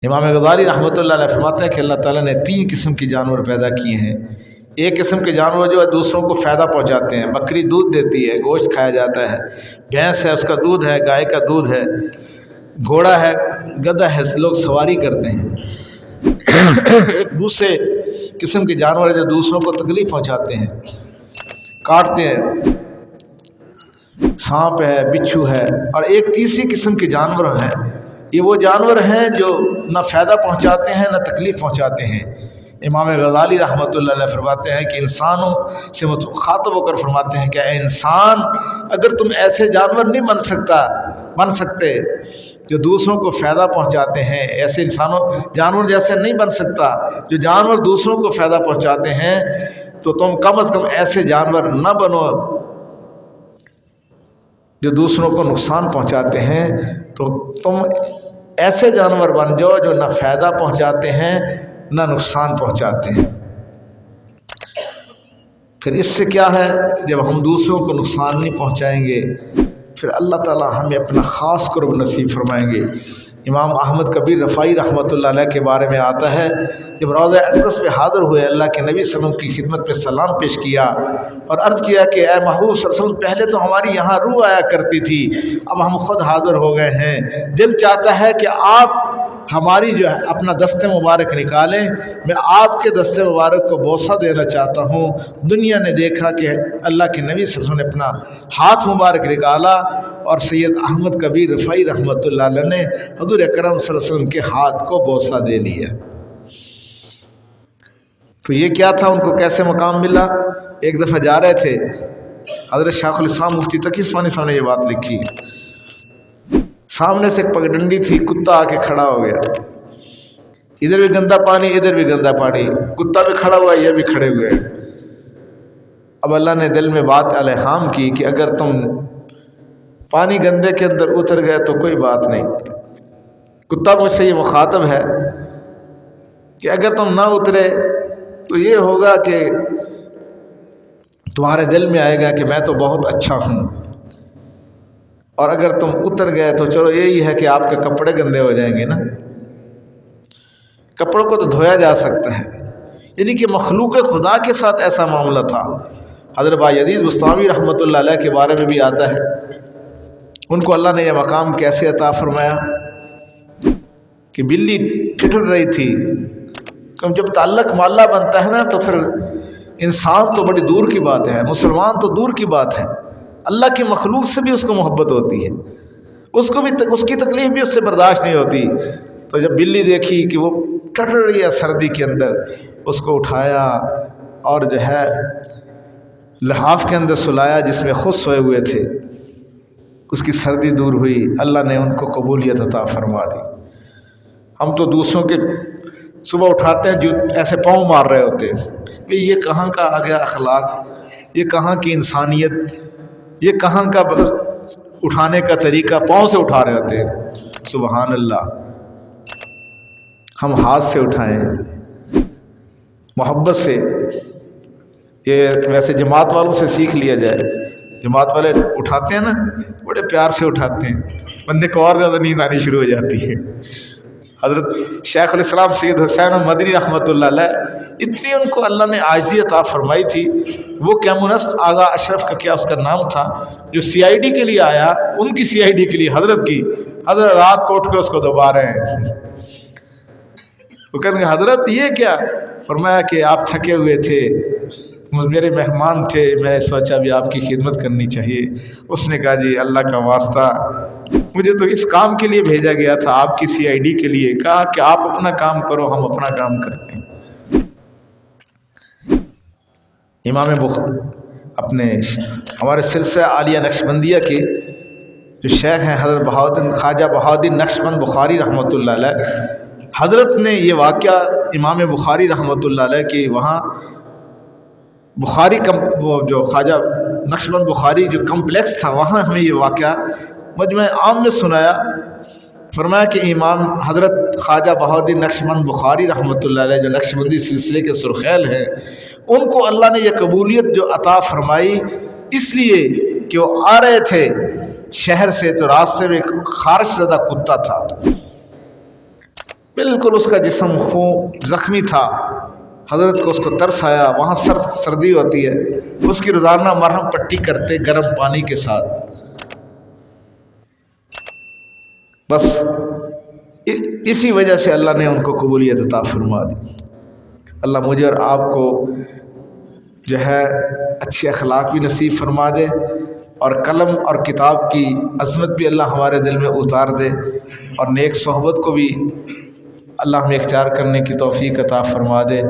امام غزالی رحمۃ اللہ علیہ فرماتے ہیں کہ اللہ تعالیٰ نے 3 قسم کے جانور پیدا کیے ہیں۔ ایک قسم کے جانور جو ہے دوسروں کو فائدہ پہنچاتے ہیں، بکری دودھ دیتی ہے، گوشت کھایا جاتا ہے، بھینس ہے اس کا دودھ ہے، گائے کا دودھ ہے، گھوڑا ہے، گدھا ہے، لوگ سواری کرتے ہیں۔ ایک دوسرے قسم کے جانور جو دوسروں کو تکلیف پہنچاتے ہیں، کاٹتے ہیں، سانپ ہے، بچھو ہے۔ اور ایک تیسری قسم کے جانور ہیں، یہ وہ جانور ہیں جو نہ فائدہ پہنچاتے ہیں نہ تکلیف پہنچاتے ہیں۔ امام غزالی رحمۃ اللہ علیہ فرماتے ہیں کہ انسانوں سے مخاطب ہو کر فرماتے ہیں کہ اے انسان، اگر تم ایسے جانور نہیں بن سکتے جو دوسروں کو فائدہ پہنچاتے ہیں، ایسے جانور جیسے نہیں بن سکتا جو جانور دوسروں کو فائدہ پہنچاتے ہیں، تو تم کم از کم ایسے جانور نہ بنو جو دوسروں کو نقصان پہنچاتے ہیں، تو تم ایسے جانور بن جاؤ جو نہ فائدہ پہنچاتے ہیں نہ نقصان پہنچاتے ہیں۔ پھر اس سے کیا ہے، جب ہم دوسروں کو نقصان نہیں پہنچائیں گے پھر اللہ تعالیٰ ہمیں اپنا خاص قرب نصیب فرمائیں گے۔ امام احمد کبیر رفاعی رحمۃ اللہ علیہ کے بارے میں آتا ہے، جب روضہ اقدس پہ حاضر ہوئے، اللہ کے نبی صلی اللہ علیہ وسلم کی خدمت پہ سلام پیش کیا اور عرض کیا کہ اے محبوب صلی اللہ علیہ وسلم، پہلے تو ہماری یہاں روح آیا کرتی تھی، اب ہم خود حاضر ہو گئے ہیں، دل چاہتا ہے کہ آپ ہماری جو ہے اپنا دست مبارک نکالیں، میں آپ کے دست مبارک کو بوسہ دینا چاہتا ہوں۔ دنیا نے دیکھا کہ اللہ کے نبی صلی اللہ علیہ وسلم نے اپنا ہاتھ مبارک نکالا اور سید احمد کبیر رفاعی رحمۃ اللہ علیہ نے حضور اکرم صلی اللہ علیہ وسلم کے ہاتھ کو بوسہ دے لیا۔ تو یہ کیا تھا، ان کو کیسے مقام ملا؟ ایک دفعہ جا رہے تھے، حضرت شیخ الاسلام مفتی تقی عثمانی صاحب نے یہ بات لکھی، سامنے سے ایک پگڈنڈی تھی، کتا آ کے کھڑا ہو گیا، ادھر بھی گندا پانی ادھر بھی گندا پانی، کتا بھی کھڑا ہوا یہ بھی کھڑے ہوئے۔ اب اللہ نے دل میں بات الہام کی کہ اگر تم پانی گندے کے اندر اتر گئے تو کوئی بات نہیں، کتا مجھ سے یہ مخاطب ہے کہ اگر تم نہ اترے تو یہ ہوگا کہ تمہارے دل میں آئے گا کہ میں تو بہت اچھا ہوں، اور اگر تم اتر گئے تو چلو یہی ہے کہ آپ کے کپڑے گندے ہو جائیں گے نا، کپڑوں کو تو دھویا جا سکتا ہے۔ یعنی کہ مخلوق خدا کے ساتھ ایسا معاملہ تھا۔ حضرت بایزید بستامی رحمۃ اللہ علیہ کے بارے میں بھی آتا ہے، ان کو اللہ نے یہ مقام کیسے عطا فرمایا کہ بلی ٹھٹر رہی تھی، جب تعلق معلّہ بنتا ہے نا تو پھر انسان تو بڑی دور کی بات ہے، مسلمان تو دور کی بات ہے، اللہ کی مخلوق سے بھی اس کو محبت ہوتی ہے، اس کو بھی اس کی تکلیف بھی اس سے برداشت نہیں ہوتی۔ تو جب بلی دیکھی کہ وہ ٹھٹر رہی ہے سردی کے اندر، اس کو اٹھایا اور جو ہے لحاف کے اندر سلایا جس میں خود سوئے ہوئے تھے، اس کی سردی دور ہوئی، اللہ نے ان کو قبولیت عطا فرما دی۔ ہم تو دوسروں کے صبح اٹھاتے ہیں جو ایسے پاؤں مار رہے ہوتے ہیں، یہ کہاں کا آ گیا اخلاق، یہ کہاں کی انسانیت، یہ کہاں کا اٹھانے کا طریقہ، پاؤں سے اٹھا رہے ہوتے ہیں۔ سبحان اللہ، ہم ہاتھ سے اٹھائیں محبت سے۔ یہ ویسے جماعت والوں سے سیکھ لیا جائے، جماعت والے اٹھاتے ہیں نا بڑے پیار سے اٹھاتے ہیں، بندے کو اور زیادہ نیند آنی شروع ہو جاتی ہے۔ حضرت شیخ الاسلام سید حسین مدنی رحمۃ اللہ علیہ، اتنی ان کو اللہ نے عاجزی عطا فرمائی تھی، وہ کیمونسٹ آغا اشرف کا کیا اس کا نام تھا، جو سی آئی ڈی کے لیے آیا، ان کی سی آئی ڈی کے لیے حضرت رات کو اٹھ کے اس کو دبا رہے ہیں۔ وہ کہتے ہیں حضرت یہ کیا؟ فرمایا کہ آپ تھکے ہوئے تھے، میرے مہمان تھے، میں نے سوچا بھی آپ کی خدمت کرنی چاہیے۔ اس نے کہا جی اللہ کا واسطہ، مجھے تو اس کام کے لیے بھیجا گیا تھا، آپ کی سی آئی ڈی کے لیے، کہا کہ آپ اپنا کام کرو، ہم اپنا کام کرتے ہیں۔ امام اپنے ہمارے سلسلہ عالیہ نقشبندیہ کے جو شیخ ہیں حضرت خواجہ بہاؤالدین نقشبند بخاری رحمۃ اللہ علیہ، حضرت نے یہ واقعہ امام بخاری رحمۃ اللہ علیہ کی وہاں بخاری وہ جو خواجہ نقشبند بخاری جو کمپلیکس تھا، وہاں ہمیں یہ واقعہ مجمع عام میں سنایا۔ فرمایا کہ امام حضرت خواجہ بہاؤالدین نقشبند بخاری رحمۃ اللہ علیہ جو نقشبندی سلسلے کے سرخیل ہیں، ان کو اللہ نے یہ قبولیت جو عطا فرمائی اس لیے کہ وہ آ رہے تھے شہر سے، تو راستے میں ایک خارش زدہ کتا تھا، بالکل اس کا جسم خون زخمی تھا، حضرت کو اس کو ترس آیا، وہاں سردی ہوتی ہے، اس کی روزانہ مرہم پٹی کرتے گرم پانی کے ساتھ، بس اسی وجہ سے اللہ نے ان کو قبولیت عطا فرما دی۔ اللہ مجھے اور آپ کو جو ہے اچھے اخلاق بھی نصیب فرما دے، اور قلم اور کتاب کی عظمت بھی اللہ ہمارے دل میں اتار دے، اور نیک صحبت کو بھی اللہ ہمیں اختیار کرنے کی توفیق عطا فرما دے۔